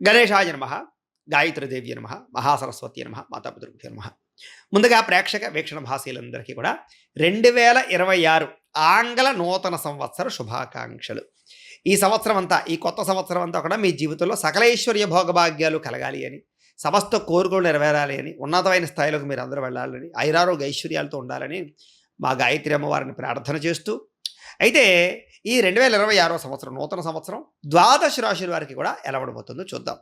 గణేశాయ నమః, గాయత్రీదేవ్యై నమః, మహాసరస్వత్యై నమః, మాతాపితృభ్యో నమః. ముందుగా ప్రేక్షక వీక్షణ భాషలందరికీ కూడా 2026 ఆంగ్ల నూతన సంవత్సర శుభాకాంక్షలు. ఈ సంవత్సరం అంతా, ఈ కొత్త సంవత్సరం అంతా కూడా మీ జీవితంలో సకలైశ్వర్య భోగభాగ్యాలు కలగాలి అని, సమస్త కోరికలు నెరవేరాలి అని, ఉన్నతమైన స్థాయిలోకి మీరు అందరూ వెళ్ళాలని, ఐరారోగ్య ఐశ్వర్యాలతో ఉండాలని మా గాయత్రి అమ్మవారిని ప్రార్థన చేస్తూ, అయితే ఈ 2026 సంవత్సరం నూతన సంవత్సరం ద్వాదశ రాశుల వారికి కూడా ఎలా ఉండబోతుందో చూద్దాం.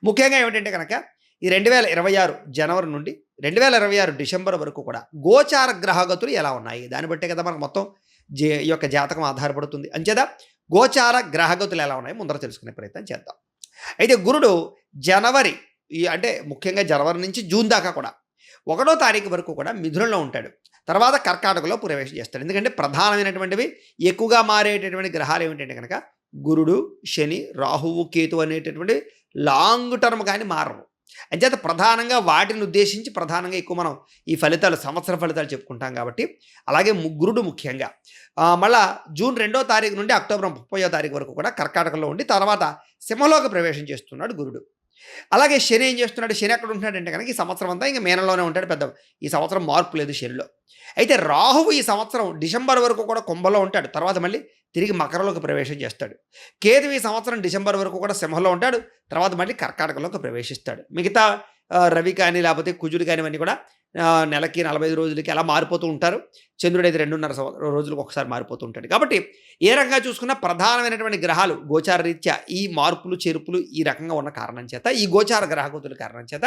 ముఖ్యంగా ఏమిటంటే కనుక ఈ 2026 జనవరి నుండి 2026 డిసెంబర్ వరకు కూడా గోచార గ్రహగతులు ఎలా ఉన్నాయి, దాన్ని బట్టే కదా మనకు మొత్తం ఈ యొక్క జాతకం ఆధారపడుతుంది. అంచేత గోచార గ్రహగతులు ఎలా ఉన్నాయి ముందర తెలుసుకునే ప్రయత్నం చేద్దాం. అయితే గురుడు జనవరి అంటే ముఖ్యంగా జనవరి నుంచి జూన్ దాకా కూడా 1వ తారీఖు వరకు కూడా మిథునంలో ఉంటాడు. తర్వాత కర్కాటకలో ప్రవేశం చేస్తాడు. ఎందుకంటే ప్రధానమైనటువంటివి ఎక్కువగా మారేటటువంటి గ్రహాలు ఏమిటంటే కనుక గురుడు, శని, రాహువు, కేతు అనేటటువంటి లాంగ్ టర్మ్ కానీ మారవు. అంచేత ప్రధానంగా వాటిని ఉద్దేశించి ప్రధానంగా ఎక్కువ మనం ఈ ఫలితాలు, సంవత్సర ఫలితాలు చెప్పుకుంటాం కాబట్టి, అలాగే గురుడు ముఖ్యంగా మళ్ళా జూన్ 2వ తారీఖు నుండి అక్టోబర్ 30వ తారీఖు వరకు కూడా కర్కాటకలో ఉండి తర్వాత సింహలోకి ప్రవేశం చేస్తున్నాడు గురుడు. అలాగే శని ఏం చేస్తున్నాడు, శని ఎక్కడ ఉంటున్నాడంటే కనుక ఈ సంవత్సరం అంతా ఇంకా మీనంలోనే ఉంటాడు. పెద్ద ఈ సంవత్సరం మార్పు లేదు శనిలో. అయితే రాహువు ఈ సంవత్సరం డిసెంబర్ వరకు కూడా కుంభంలో ఉంటాడు, తర్వాత మళ్ళీ తిరిగి మకరంలోకి ప్రవేశం చేస్తాడు. కేతు ఈ సంవత్సరం డిసెంబర్ వరకు కూడా సింహంలో ఉంటాడు, తర్వాత మళ్ళీ కర్కాటకలోకి ప్రవేశిస్తాడు. మిగతా రవి కానీ లేకపోతే కుజుడు కానీ ఇవన్నీ కూడా నెలకి 45 రోజులకి అలా మారిపోతూ ఉంటారు. చంద్రుడు అయితే 2.5 రోజులకు ఒకసారి మారిపోతూ ఉంటాడు. కాబట్టి ఏ రకంగా చూసుకున్నా ప్రధానమైనటువంటి గ్రహాలు గోచార రీత్యా ఈ మార్పులు చేర్పులు ఈ రకంగా ఉన్న కారణం చేత, ఈ గోచార గ్రహగతుల కారణం చేత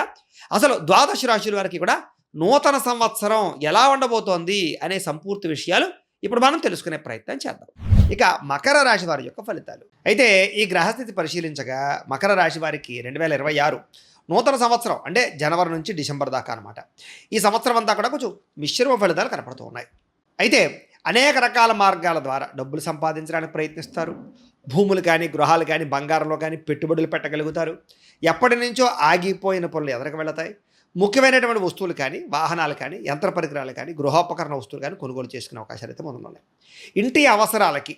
అసలు ద్వాదశ రాశుల వారికి కూడా నూతన సంవత్సరం ఎలా ఉండబోతోంది అనే సంపూర్తి విషయాలు ఇప్పుడు మనం తెలుసుకునే ప్రయత్నం చేద్దాం. ఇక మకర రాశి వారి యొక్క ఫలితాలు. అయితే ఈ గ్రహస్థితి పరిశీలించగా మకర రాశి వారికి 2026 నూతన సంవత్సరం అంటే జనవరి నుంచి డిసెంబర్ దాకా అనమాట. ఈ సంవత్సరం అంతా కూడా కొంచెం మిశ్రమ ఫలితాలు కనపడుతూ ఉన్నాయి. అయితే అనేక రకాల మార్గాల ద్వారా డబ్బులు సంపాదించడానికి ప్రయత్నిస్తారు. భూములు కానీ, గృహాలు కానీ, బంగారంలో కానీ పెట్టుబడులు పెట్టగలుగుతారు. ఎప్పటి నుంచో ఆగిపోయిన పనులు ఎదరికి వెళతాయి. ముఖ్యమైనటువంటి వస్తువులు కానీ, వాహనాలు కానీ, యంత్ర పరికరాలు కానీ, గృహోపకరణ వస్తువులు కానీ కొనుగోలు చేసుకునే అవకాశాలు అయితే ఉన్నాయి. ఇంటి అవసరాలకి,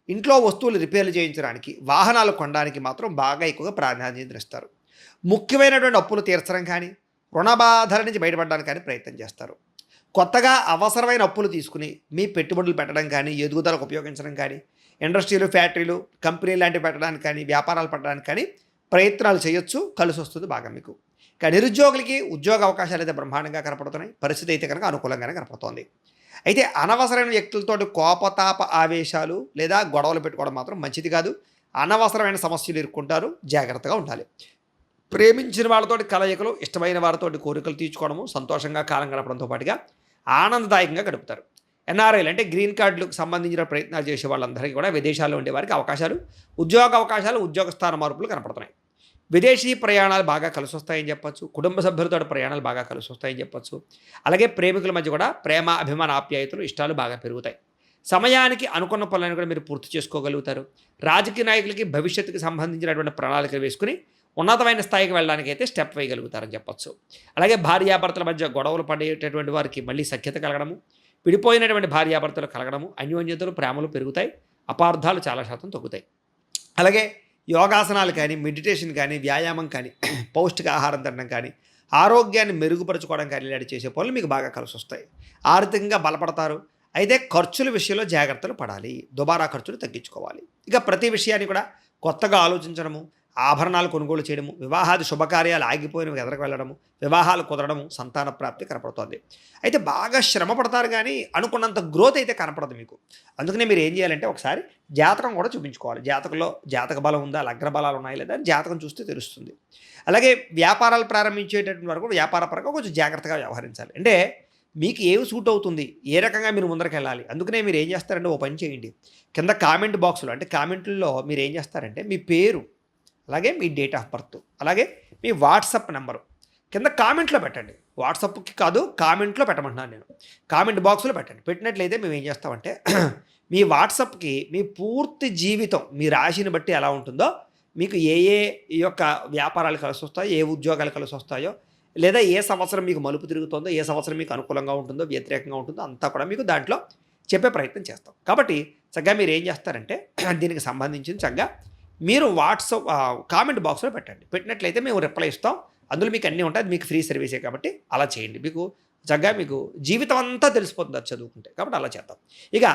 ఇంట్లో వస్తువులు రిపేర్లు చేయించడానికి, వాహనాలు కొనడానికి మాత్రం బాగా ఎక్కువగా ప్రాధాన్యత ఇస్తారు. ముఖ్యమైనటువంటి అప్పులు తీర్చడం కానీ, రుణ బాధల నుంచి బయటపడడానికి కానీ ప్రయత్నం చేస్తారు. కొత్తగా అవసరమైన అప్పులు తీసుకుని మీ పెట్టుబడులు పెట్టడం కానీ, ఎదుగుదలకు ఉపయోగించడం కానీ, ఇండస్ట్రీలు, ఫ్యాక్టరీలు, కంపెనీలు లాంటివి పెట్టడానికి కానీ, వ్యాపారాలు పెట్టడానికి కానీ ప్రయత్నాలు చేయొచ్చు. కలిసి వస్తుంది బాగా మీకు. కానీ నిరుద్యోగులకి ఉద్యోగ అవకాశాలు అయితే బ్రహ్మాండంగా కనపడుతున్నాయి. పరిస్థితి అయితే కనుక అనుకూలంగానే కనపడుతోంది. అయితే అనవసరమైన వ్యక్తులతోటి కోపతాప ఆవేశాలు లేదా గొడవలు పెట్టుకోవడం మాత్రం మంచిది కాదు. అనవసరమైన సమస్యలు ఇరుక్కుంటారు, జాగ్రత్తగా ఉండాలి. ప్రేమించిన వాళ్ళతోటి కలయికలు, ఇష్టమైన వారితోటి కోరికలు తీర్చుకోవడము, సంతోషంగా కాలం గడపడంతో పాటుగా ఆనందదాయకంగా గడుపుతారు. ఎన్ఆర్ఐలు అంటే గ్రీన్ కార్డులకు సంబంధించిన ప్రయత్నాలు చేసే వాళ్ళందరికీ కూడా విదేశాల్లో ఉండే వారికి అవకాశాలు, ఉద్యోగ అవకాశాలు, ఉద్యోగ స్థాన మార్పులు కనపడుతున్నాయి. విదేశీ ప్రయాణాలు బాగా కలిసి వస్తాయని చెప్పచ్చు. కుటుంబ సభ్యులతో ప్రయాణాలు బాగా కలిసి వస్తాయని చెప్పచ్చు. అలాగే ప్రేమికుల మధ్య కూడా ప్రేమ, అభిమాన, ఆప్యాయతలు, ఇష్టాలు బాగా పెరుగుతాయి. సమయానికి అనుకున్న పనులను కూడా మీరు పూర్తి చేసుకోగలుగుతారు. రాజకీయ నాయకులకి భవిష్యత్తుకు సంబంధించినటువంటి ప్రణాళికలు వేసుకుని ఉన్నతమైన స్థాయికి వెళ్ళడానికి అయితే స్టెప్ వేయగలుగుతారని చెప్పచ్చు. అలాగే భార్యాభర్తల మధ్య గొడవలు పడేటటువంటి వారికి మళ్ళీ సఖ్యత కలగడము, విడిపోయినటువంటి భార్యాభర్తలు కలగడము, అన్యోన్యతలు, ప్రేమలు పెరుగుతాయి. అపార్థాలు చాలా శాతం తగ్గుతాయి. అలాగే యోగాసనాలు కానీ, మెడిటేషన్ కానీ, వ్యాయామం కానీ, పౌష్టికాహారం తినడం కానీ, ఆరోగ్యాన్ని మెరుగుపరచుకోవడం కానీ ఇలాంటి చేసే పనులు మీకు బాగా కలిసి వస్తాయి. ఆర్థికంగా బలపడతారు. అయితే ఖర్చుల విషయంలో జాగ్రత్తలు పడాలి. దుబారా ఖర్చులు తగ్గించుకోవాలి. ఇక ప్రతి విషయాన్ని కూడా కొత్తగా ఆలోచించడము, ఆభరణాలు కొనుగోలు చేయడము, వివాహాది శుభకార్యాలు ఆగిపోయినవి ఎదరకు వెళ్ళడము, వివాహాలు కుదరడము, సంతాన ప్రాప్తి కనపడుతుంది. అయితే బాగా శ్రమ పడతారు కానీ అనుకున్నంత గ్రోత్ అయితే కనపడదు మీకు. అందుకనే మీరు ఏం చేయాలంటే ఒకసారి జాతకం కూడా చూపించుకోవాలి. జాతకంలో జాతక బలం ఉందా, లగ్న బలాలు ఉన్నాయి లేదా జాతకం చూస్తే తెలుస్తుంది. అలాగే వ్యాపారాలు ప్రారంభించేటటువంటి వరకు వ్యాపార పరంగా కొంచెం జాగ్రత్తగా వ్యవహరించాలి. అంటే మీకు ఏమి సూట్ అవుతుంది, ఏ రకంగా మీరు ముందరికి వెళ్ళాలి. అందుకనే మీరు ఏం చేస్తారంటే ఓ పని చేయండి. కింద కామెంట్ బాక్స్లో అంటే కామెంట్లలో మీరు ఏం చేస్తారంటే మీ పేరు, అలాగే మీ డేట్ ఆఫ్ బర్త్, అలాగే మీ వాట్సాప్ నెంబరు కింద కామెంట్లో పెట్టండి. వాట్సాప్కి కాదు, కామెంట్లో పెట్టమంటున్నాను నేను. కామెంట్ బాక్స్లో పెట్టండి. పెట్టినట్లయితే మేము ఏం చేస్తామంటే మీ వాట్సాప్కి మీ పూర్తి జీవితం మీ రాశిని బట్టి ఎలా ఉంటుందో, మీకు ఏ ఏ ఈ యొక్క వ్యాపారాలు కలిసి వస్తాయో, ఏ ఉద్యోగాలు కలిసి వస్తాయో, లేదా ఏ సంవత్సరం మీకు మలుపు తిరుగుతుందో, ఏ సంవత్సరం మీకు అనుకూలంగా ఉంటుందో, వ్యతిరేకంగా ఉంటుందో అంతా కూడా మీకు దాంట్లో చెప్పే ప్రయత్నం చేస్తాం. కాబట్టి చక్కగా మీరు ఏం చేస్తారంటే దీనికి సంబంధించిన చక్కగా మీరు వాట్సాప్ కామెంట్ బాక్స్లో పెట్టండి. పెట్టినట్లయితే మేము రిప్లై ఇస్తాం. అందులో మీకు అన్నీ ఉంటాయి. అది మీకు ఫ్రీ సర్వీసే కాబట్టి అలా చేయండి. మీకు చక్కగా మీకు జీవితం అంతా తెలిసిపోతుంది అది చదువుకుంటే. కాబట్టి అలా చేద్దాం. ఇక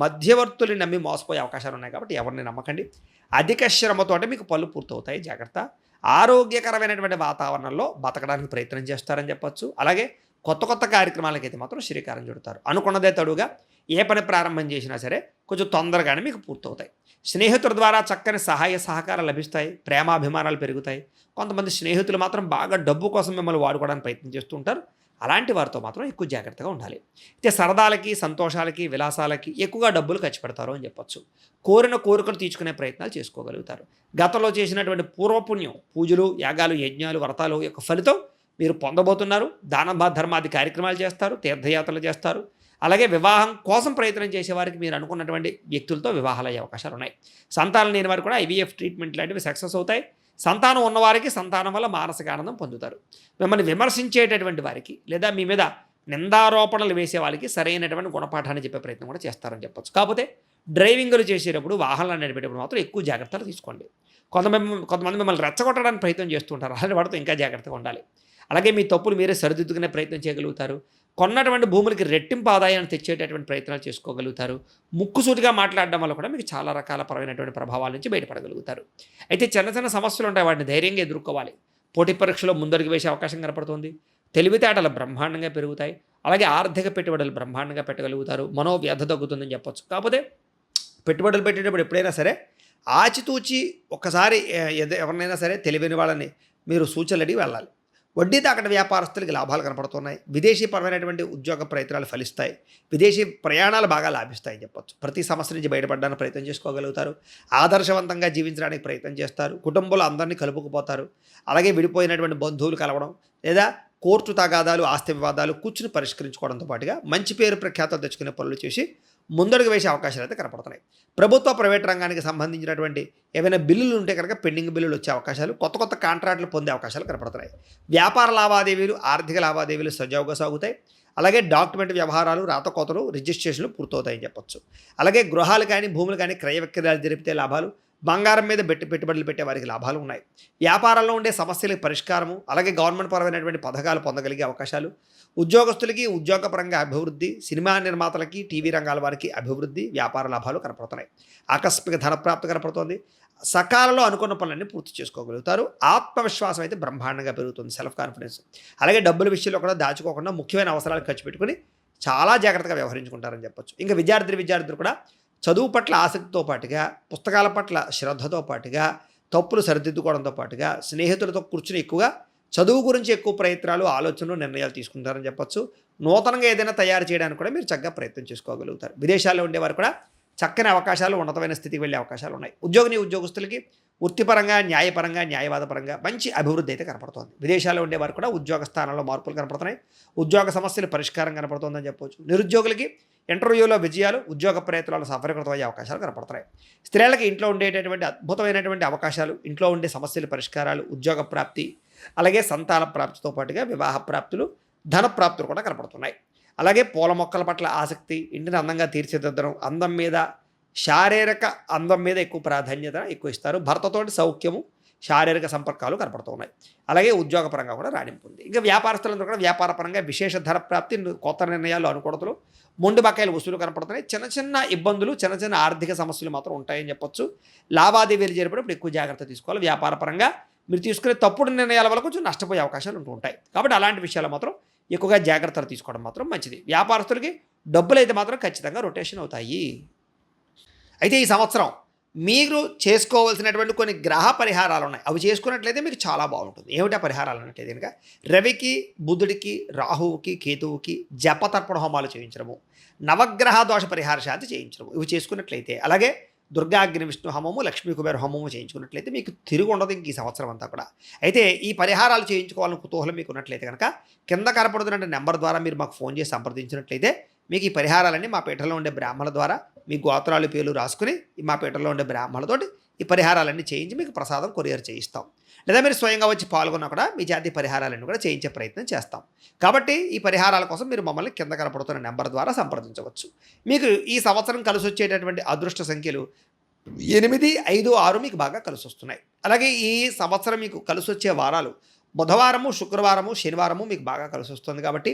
మధ్యవర్తుల్ని నమ్మి మోసపోయే అవకాశాలు ఉన్నాయి కాబట్టి ఎవరిని నమ్మకండి. అధిక శ్రమతోటే మీకు పనులు పూర్తవుతాయి. జాగ్రత్త. ఆరోగ్యకరమైనటువంటి వాతావరణంలో బతకడానికి ప్రయత్నం చేస్తారని చెప్పొచ్చు. అలాగే కొత్త కొత్త కార్యక్రమాలకైతే మాత్రం శ్రీకారం చుడతారు. అనుకున్నదే తడుగా ఏ పని ప్రారంభం చేసినా సరే కొంచెం తొందరగానే మీకు పూర్తవుతాయి. స్నేహితుల ద్వారా చక్కని సహాయ సహకారాలు లభిస్తాయి. ప్రేమాభిమానాలు పెరుగుతాయి. కొంతమంది స్నేహితులు మాత్రం బాగా డబ్బు కోసం మిమ్మల్ని వాడుకోవడానికి ప్రయత్నం చేస్తూ ఉంటారు. అలాంటి వారితో మాత్రం ఎక్కువ జాగ్రత్తగా ఉండాలి. అయితే సరదాలకి, సంతోషాలకి, విలాసాలకి ఎక్కువగా డబ్బులు ఖర్చు పెడతారు అని చెప్పొచ్చు. కోరిన కోరికలు తీర్చుకునే ప్రయత్నాలు చేసుకోగలుగుతారు. గతంలో చేసినటువంటి పూర్వపుణ్యం, పూజలు, యాగాలు, యజ్ఞాలు, వ్రతాలు యొక్క ఫలితం మీరు పొందబోతున్నారు. దాన ధర్మాది కార్యక్రమాలు చేస్తారు. తీర్థయాత్రలు చేస్తారు. అలాగే వివాహం కోసం ప్రయత్నం చేసేవారికి మీరు అనుకున్నటువంటి వ్యక్తులతో వివాహాలు అయ్యే అవకాశాలు ఉన్నాయి. సంతానం లేని వారికి కూడా ఐవీఎఫ్ ట్రీట్మెంట్ లాంటివి సక్సెస్ అవుతాయి. సంతానం ఉన్నవారికి సంతానం వల్ల మానసిక ఆనందం పొందుతారు. మిమ్మల్ని విమర్శించేటటువంటి వారికి లేదా మీ మీద నిందారోపణలు వేసే వాళ్ళకి సరైనటువంటి గుణపాఠాన్ని చెప్పే ప్రయత్నం కూడా చేస్తారని చెప్పొచ్చు. కాకపోతే డ్రైవింగ్లు చేసేటప్పుడు, వాహనాలు నడిపేటప్పుడు మాత్రం ఎక్కువ జాగ్రత్తలు తీసుకోండి. కొంతమంది మిమ్మల్ని రెచ్చగొట్టడానికి ప్రయత్నం చేస్తుంటారు. అలాంటి వాటితో ఇంకా జాగ్రత్తగా ఉండాలి. అలాగే మీ తప్పులు మీరే సరిదిద్దుకునే ప్రయత్నం చేయగలుగుతారు. కొన్నటువంటి భూములకి రెట్టింపు ఆదాయాన్ని తెచ్చేటటువంటి ప్రయత్నాలు చేసుకోగలుగుతారు. ముక్కుసూటిగా మాట్లాడడం వల్ల కూడా మీకు చాలా రకాల పరమైనటువంటి ప్రభావాల నుంచి బయటపడగలుగుతారు. అయితే చిన్న చిన్న సమస్యలు ఉంటాయి. వాటిని ధైర్యంగా ఎదుర్కోవాలి. పోటీ పరీక్షలో ముందడుగు వేసే అవకాశం కనపడుతుంది. తెలివితేటలు బ్రహ్మాండంగా పెరుగుతాయి. అలాగే ఆర్థిక పెట్టుబడులు బ్రహ్మాండంగా పెట్టగలుగుతారు. మనోవ్యధ తగ్గుతుందని చెప్పొచ్చు. కాకపోతే పెట్టుబడులు పెట్టేటప్పుడు ఎప్పుడైనా సరే ఆచితూచి ఒక్కసారి ఎవరినైనా సరే తెలివైన వాళ్ళని మీరు సూచనలు అడిగి వెళ్ళాలి. వడ్డీ తాకట వ్యాపారస్తులకి లాభాలు కనపడుతున్నాయి. విదేశీ పరమైనటువంటి ఉద్యోగ ప్రయత్నాలు ఫలిస్తాయి. విదేశీ ప్రయాణాలు బాగా లాభిస్తాయని చెప్పొచ్చు. ప్రతి సమస్య నుంచి బయటపడడానికి ప్రయత్నం చేసుకోగలుగుతారు. ఆదర్శవంతంగా జీవించడానికి ప్రయత్నం చేస్తారు. కుటుంబంలో అందరినీ కలుపుకుపోతారు. అలాగే విడిపోయినటువంటి బంధువులు కలవడం లేదా కోర్టు తగాదాలు, ఆస్తి వివాదాలు కూర్చుని పరిష్కరించుకోవడంతో పాటుగా మంచి పేరు ప్రఖ్యాతలు తెచ్చుకునే పనులు చేసి ముందడుగు వేసే అవకాశాలు అయితే కనపడుతున్నాయి. ప్రభుత్వ, ప్రైవేట్ రంగానికి సంబంధించినటువంటి ఏవైనా బిల్లులు ఉంటే కనుక పెండింగ్ బిల్లులు వచ్చే అవకాశాలు, కొత్త కొత్త కాంట్రాక్టులు పొందే అవకాశాలు కనపడుతున్నాయి. వ్యాపార లావాదేవీలు, ఆర్థిక లావాదేవీలు సజావుగా సాగుతాయి. అలాగే డాక్యుమెంట్ వ్యవహారాలు, రాతకోతలు, రిజిస్ట్రేషన్లు పూర్తవుతాయని చెప్పొచ్చు. అలాగే గృహాలు కానీ, భూములు కానీ క్రయ విక్రయాలు జరిపితే లాభాలు, బంగారం మీద పెట్టుబడులు పెట్టే వారికి లాభాలు ఉన్నాయి. వ్యాపారంలో ఉండే సమస్యలకు పరిష్కారము, అలాగే గవర్నమెంట్ పరమైనటువంటి పథకాలు పొందగలిగే అవకాశాలు, ఉద్యోగస్తులకి ఉద్యోగపరంగా అభివృద్ధి, సినిమా నిర్మాతలకి, టీవీ రంగాల వారికి అభివృద్ధి, వ్యాపార లాభాలు కనపడుతున్నాయి. ఆకస్మిక ధనప్రాప్తి కనపడుతోంది. సకాలంలో అనుకున్న పనులన్నీ పూర్తి చేసుకోగలుగుతారు. ఆత్మవిశ్వాసం అయితే బ్రహ్మాండంగా పెరుగుతుంది, సెల్ఫ్ కాన్ఫిడెన్స్. అలాగే డబ్బుల విషయంలో కూడా దాచుకోకుండా ముఖ్యమైన అవసరాలు ఖర్చు పెట్టుకుని చాలా జాగ్రత్తగా వ్యవహరించుకుంటారని చెప్పొచ్చు. ఇంకా విద్యార్థులు కూడా చదువు పట్ల ఆసక్తితో పాటుగా, పుస్తకాల పట్ల శ్రద్ధతో పాటుగా, తప్పులు సరిదిద్దుకోవడంతో పాటుగా స్నేహితులతో కూర్చుని ఎక్కువగా చదువు గురించి ఎక్కువ ప్రయత్నాలు, ఆలోచనలు, నిర్ణయాలు తీసుకుంటారని చెప్పొచ్చు. నూతనంగా ఏదైనా తయారు చేయడానికి కూడా మీరు చక్కగా ప్రయత్నం చేసుకోగలుగుతారు. విదేశాల్లో ఉండేవారు కూడా చక్కని అవకాశాలు, ఉన్నతమైన స్థితికి వెళ్ళే అవకాశాలు ఉన్నాయి. ఉద్యోగస్తులకి వృత్తిపరంగా, న్యాయపరంగా, న్యాయవాదపరంగా మంచి అభివృద్ధి అయితే కనపడుతోంది. విదేశాల్లో ఉండేవారు కూడా ఉద్యోగ స్థానాల్లో మార్పులు కనపడుతున్నాయి. ఉద్యోగ సమస్యలు పరిష్కారం కనపడుతోందని చెప్పవచ్చు. నిరుద్యోగులకి ఇంటర్వ్యూలో విజయాలు, ఉద్యోగ ప్రయత్నాలు సఫలీకృతమయ్యే అవకాశాలు కనపడుతున్నాయి. స్త్రీలకి ఇంట్లో ఉండేటటువంటి అద్భుతమైనటువంటి అవకాశాలు, ఇంట్లో ఉండే సమస్యల పరిష్కారాలు, ఉద్యోగ ప్రాప్తి, అలాగే సంతాన ప్రాప్తితో పాటుగా వివాహ ప్రాప్తులు, ధన ప్రాప్తులు కూడా కనపడుతున్నాయి. అలాగే పూల మొక్కల పట్ల ఆసక్తి, ఇంటిని అందంగా తీర్చిదిద్దడం, అందం మీద, శారీరక అందం మీద ఎక్కువ ప్రాధాన్యత ఎక్కువ ఇస్తారు. భర్తతోటి సౌఖ్యము, శారీరక సంపర్కాలు కనపడుతూ ఉన్నాయి. అలాగే ఉద్యోగపరంగా కూడా రాణింపు ఉంది. ఇంకా వ్యాపారస్తులందరూ కూడా వ్యాపారపరంగా విశేష ధర ప్రాప్తి, కొత్త నిర్ణయాలు, అనుకూలతలు, మొండి బకాయిలు వసూలు కనపడుతున్నాయి. చిన్న చిన్న ఇబ్బందులు, చిన్న చిన్న ఆర్థిక సమస్యలు మాత్రం ఉంటాయని చెప్పొచ్చు. లావాదేవీలు జరిపేటప్పుడు ఎక్కువ జాగ్రత్త తీసుకోవాలి. వ్యాపారపరంగా మీరు తీసుకునే తప్పుడు నిర్ణయాల వల్ల కొంచెం నష్టపోయే అవకాశాలు ఉంటూ ఉంటాయి. కాబట్టి అలాంటి విషయాలు మాత్రం ఎక్కువగా జాగ్రత్తలు తీసుకోవడం మాత్రం మంచిది. వ్యాపారస్తులకి డబ్బులు అయితే మాత్రం ఖచ్చితంగా రొటేషన్ అవుతాయి. అయితే ఈ సంవత్సరం మీరు చేసుకోవాల్సినటువంటి కొన్ని గ్రహ పరిహారాలు ఉన్నాయి. అవి చేసుకున్నట్లయితే మీకు చాలా బాగుంటుంది. ఏమిటా పరిహారాలు అంటే కనుక రవికి, బుధుడికి, రాహువుకి, కేతువుకి జపతర్పణ హోమాలు చేయించడము, నవగ్రహ దోష పరిహార శాంతి చేయించడము, ఇవి చేసుకున్నట్లయితే, అలాగే దుర్గాగ్ని విష్ణు హోమము, లక్ష్మీ కుబేర హోమము చేయించుకున్నట్లయితే మీకు తిరుగు ఉండదు ఇంక ఈ సంవత్సరం అంతా కూడా. అయితే ఈ పరిహారాలు చేయించుకోవాలని కుతూహలం మీకు ఉన్నట్లయితే కనుక కింద కనపడుతున్న నెంబర్ ద్వారా మీరు మాకు ఫోన్ చేసి సంప్రదించినట్లయితే మీకు ఈ పరిహారాలన్నీ మా పీఠంలో ఉండే బ్రాహ్మణుల ద్వారా మీ గోత్రాలు, పేర్లు రాసుకుని మా పీఠంలో ఉండే బ్రాహ్మణులతోటి ఈ పరిహారాలన్నీ చేయించి మీకు ప్రసాదం కొరియర్ చేయిస్తాం. లేదా మీరు స్వయంగా వచ్చి పాల్గొన్నా కూడా మీ జాతి పరిహారాలన్నీ కూడా చేయించే ప్రయత్నం చేస్తాం. కాబట్టి ఈ పరిహారాల కోసం మీరు మమ్మల్ని కింద కనపడుతున్న నెంబర్ ద్వారా సంప్రదించవచ్చు. మీకు ఈ సంవత్సరం కలిసి వచ్చేటటువంటి అదృష్ట సంఖ్యలు 8, 5, 6 మీకు బాగా కలిసొస్తున్నాయి. అలాగే ఈ సంవత్సరం మీకు కలిసొచ్చే వారాలు బుధవారము, శుక్రవారము, శనివారము మీకు బాగా కలిసొస్తుంది కాబట్టి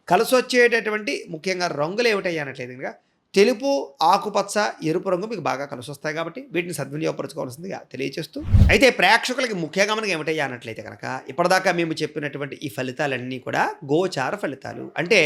కలిసొచ్చేటటువంటి ముఖ్యంగా రంగులు ఏమిటయ్యా అన్నట్లయితే గనుక తెలుపు, ఆకుపచ్చ, ఎరుపు రంగు మీకు బాగా కలిసొస్తాయి కాబట్టి వీటిని సద్వినియోగపరచుకోవాల్సిందిగా తెలియజేస్తూ అయితే ప్రేక్షకులకి ముఖ్యంగా మనకి ఏమిటయ్యా అన్నట్లయితే కనుక ఇప్పటిదాకా మేము చెప్పినటువంటి ఈ ఫలితాలన్నీ కూడా గోచార ఫలితాలు. అంటే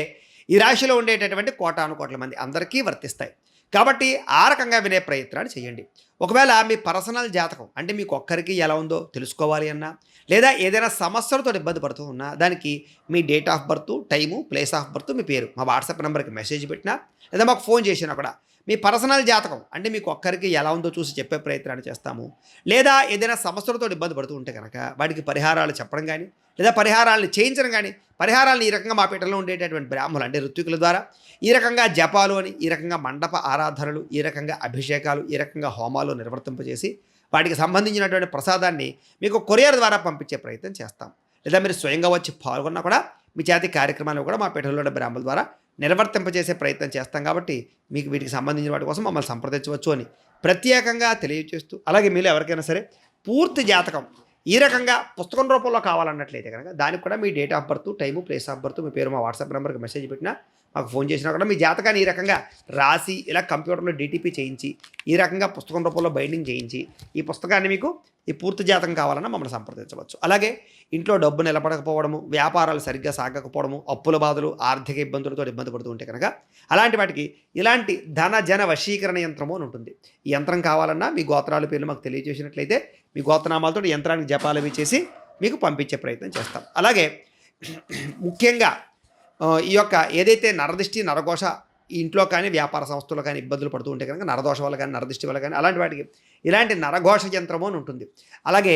ఈ రాశిలో ఉండేటటువంటి కోటాను కోట్ల మంది అందరికీ వర్తిస్తాయి. కాబట్టి ఆ రకంగా వినే ప్రయత్నాలు చేయండి. ఒకవేళ మీ పర్సనల్ జాతకం అంటే మీకు ఒక్కరికి ఎలా ఉందో తెలుసుకోవాలి అన్నా, లేదా ఏదైనా సమస్యలతో ఇబ్బంది పడుతూ ఉన్నా దానికి మీ date of birth, time, place of birth, మీ పేరు మా వాట్సాప్ నెంబర్కి మెసేజ్ పెట్టినా లేదా మాకు ఫోన్ చేసినా కూడా మీ పర్సనల్ జాతకం అంటే మీకు ఒక్కరికి ఎలా ఉందో చూసి చెప్పే ప్రయత్నాన్ని చేస్తాము. లేదా ఏదైనా సమస్యలతో ఇబ్బంది పడుతూ ఉంటే కనుక వాటికి పరిహారాలు చెప్పడం కానీ లేదా పరిహారాలను చేయించడం కానీ పరిహారాలను ఈ రకంగా మా పీఠంలో ఉండేటటువంటి బ్రాహ్మణులు అంటే ఋత్వికుల ద్వారా ఈ రకంగా జపాలు అని, ఈ రకంగా మండప ఆరాధనలు, ఈ రకంగా అభిషేకాలు, ఈ రకంగా హోమాలు నిర్వర్తింపజేసి వాటికి సంబంధించినటువంటి ప్రసాదాన్ని మీకు కొరియర్ ద్వారా పంపించే ప్రయత్నం చేస్తాం. లేదా మీరు స్వయంగా వచ్చి పాల్గొన్నా కూడా మీ చేతి కార్యక్రమాలు కూడా మా పీఠంలో ఉన్న బ్రాహ్మణుల ద్వారా నిర్వర్తింపజేసే ప్రయత్నం చేస్తాం. కాబట్టి మీకు వీటికి సంబంధించిన వాటి కోసం మమ్మల్ని సంప్రదించవచ్చు అని ప్రత్యేకంగా తెలియజేస్తూ, అలాగే మీరు ఎవరికైనా సరే పూర్తి జాతకం ఈ రకంగా పుస్తకం రూపంలో కావాలన్నట్లయితే కనుక దానికి కూడా మీ date of birth, time, place of birth, మీ పేరు మా వాట్సాప్ నెంబర్కి మెసేజ్ పెట్టినా మాకు ఫోన్ చేసినా కూడా మీ జాతకాన్ని ఈ రకంగా రాసి ఇలా కంప్యూటర్లో డీటీపీ చేయించి ఈ రకంగా పుస్తకం రూపంలో బైండింగ్ చేయించి ఈ పుస్తకాన్ని మీకు ఈ పూర్తి జాతకం కావాలన్నా మమ్మల్ని సంప్రదించవచ్చు. అలాగే ఇంట్లో డబ్బు నిలబడకపోవడము, వ్యాపారాలు సరిగ్గా సాగకపోవడము, అప్పుల బాధలు, ఆర్థిక ఇబ్బందులతో ఇబ్బంది పడుతూ ఉంటే కనుక అలాంటి వాటికి ఇలాంటి ధన జన వశీకరణ యంత్రము అని ఉంటుంది. ఈ యంత్రం కావాలన్నా మీ గోత్రాల పేర్లు మాకు తెలియజేసినట్లయితే మీ గోత్రనామాలతో యంత్రానికి జపాలు అవి చేసి మీకు పంపించే ప్రయత్నం చేస్తాం. అలాగే ముఖ్యంగా ఈ యొక్క ఏదైతే నరదిష్టి, నరఘోష ఇంట్లో కానీ వ్యాపార సంస్థల్లో కానీ ఇబ్బందులు పడుతూ ఉంటే కనుక నరదోష వల్ల కానీ నరదిష్టి వల్ల కానీ అలాంటి వాటికి ఇలాంటి నరఘోష యంత్రము అని ఉంటుంది. అలాగే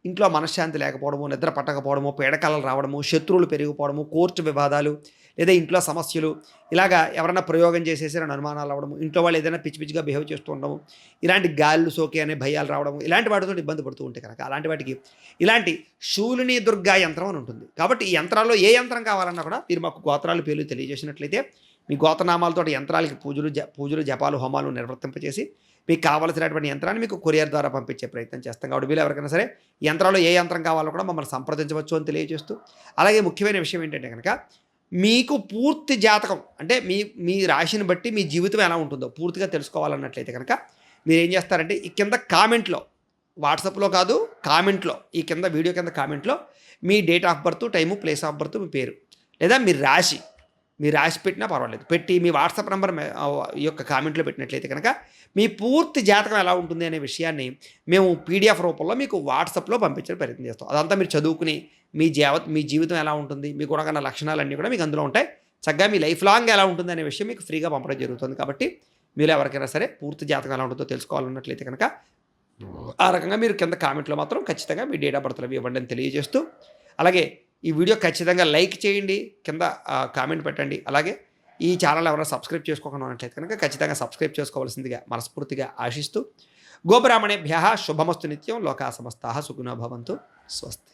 ఇంట్లో మనశ్శాంతి లేకపోవడము, నిద్ర పట్టకపోవడము, పీడకలలు రావడము, శత్రువులు పెరిగిపోవడము, కోర్టు వివాదాలు లేదా ఇంట్లో సమస్యలు, ఇలాగా ఎవరైనా ప్రయోగం చేసేసి అనుమానాలు అవ్వడము, ఇంట్లో వాళ్ళు ఏదైనా పిచ్చి పిచ్చిగా బిహేవ్ చేస్తూ ఉండడము, ఇలాంటి గాళ్ళు సోకే అనే భయాలు రావడము, ఇలాంటి వాటితో ఇబ్బంది పడుతూ ఉంటే కనుక అలాంటి వాటికి ఇలాంటి శూలిని దుర్గా యంత్రం అని ఉంటుంది. కాబట్టి ఈ యంత్రాల్లో ఏ యంత్రం కావాలన్నా కూడా మీరు మాకు గోత్రాలు పేర్లు తెలియజేసినట్లయితే మీ గోత్రనామాలతో యంత్రాలకి పూజలు జపాలు, హోమాలు నిర్వర్తింపచేసి మీకు కావాల్సినటువంటి యంత్రాన్ని మీకు కొరియర్ ద్వారా పంపించే ప్రయత్నం చేస్తాం. కాబట్టి వీళ్ళు ఎవరికైనా సరే ఈ యంత్రాల్లో ఏ యంత్రం కావాలో కూడా మమ్మల్ని సంప్రదించవచ్చు అని తెలియజేస్తూ, అలాగే ముఖ్యమైన విషయం ఏంటంటే కనుక మీకు పూర్తి జాతకం అంటే మీ రాశిని బట్టి మీ జీవితం ఎలా ఉంటుందో పూర్తిగా తెలుసుకోవాలన్నట్లయితే కనుక మీరు ఏం చేస్తారంటే ఈ కింద కామెంట్లో, వాట్సాప్లో కాదు కామెంట్లో, ఈ కింద వీడియో కింద కామెంట్లో మీ date of birth, time, place of birth, మీ పేరు లేదా మీ రాశి పెట్టినా పర్వాలేదు పెట్టి మీ వాట్సాప్ నెంబర్ ఈ యొక్క కామెంట్లో పెట్టినట్లయితే కనుక మీ పూర్తి జాతకం ఎలా ఉంటుంది అనే విషయాన్ని మేము పీడిఎఫ్ రూపంలో మీకు వాట్సాప్లో పంపించే ప్రయత్నం చేస్తాం. అదంతా మీరు చదువుకుని మీ జీవితం ఎలా ఉంటుంది, మీ గుణగణ లక్షణాలన్నీ కూడా మీకు అందులో ఉంటాయి. చక్కగా మీ లైఫ్ లాంగ్ ఎలా ఉంటుంది అనే విషయం మీకు ఫ్రీగా పంపడం జరుగుతుంది. కాబట్టి మీరు ఎవరికైనా సరే పూర్తి జాతకం ఎలా ఉంటుందో తెలుసుకోవాలన్నట్లయితే కనుక ఆ రకంగా మీరు కింద కామెంట్లో మాత్రం ఖచ్చితంగా మీ డేట్ ఆఫ్ బర్త్లు అవి ఇవ్వండి అని తెలియజేస్తూ, అలాగే ఈ వీడియో ఖచ్చితంగా లైక్ చేయండి, కింద కామెంట్ పెట్టండి. అలాగే ఈ ఛానల్ ఎవరైనా సబ్స్క్రైబ్ చేసుకోకుండా ఉన్నట్లయితే కనుక ఖచ్చితంగా సబ్స్క్రైబ్ చేసుకోవాల్సిందిగా మనస్ఫూర్తిగా ఆశిస్తూ, గోబ్రాహ్మణేభ్యః శుభమస్తు నిత్యం, లోకా సమస్తాః సుఖినో భవంతు. స్వస్తి.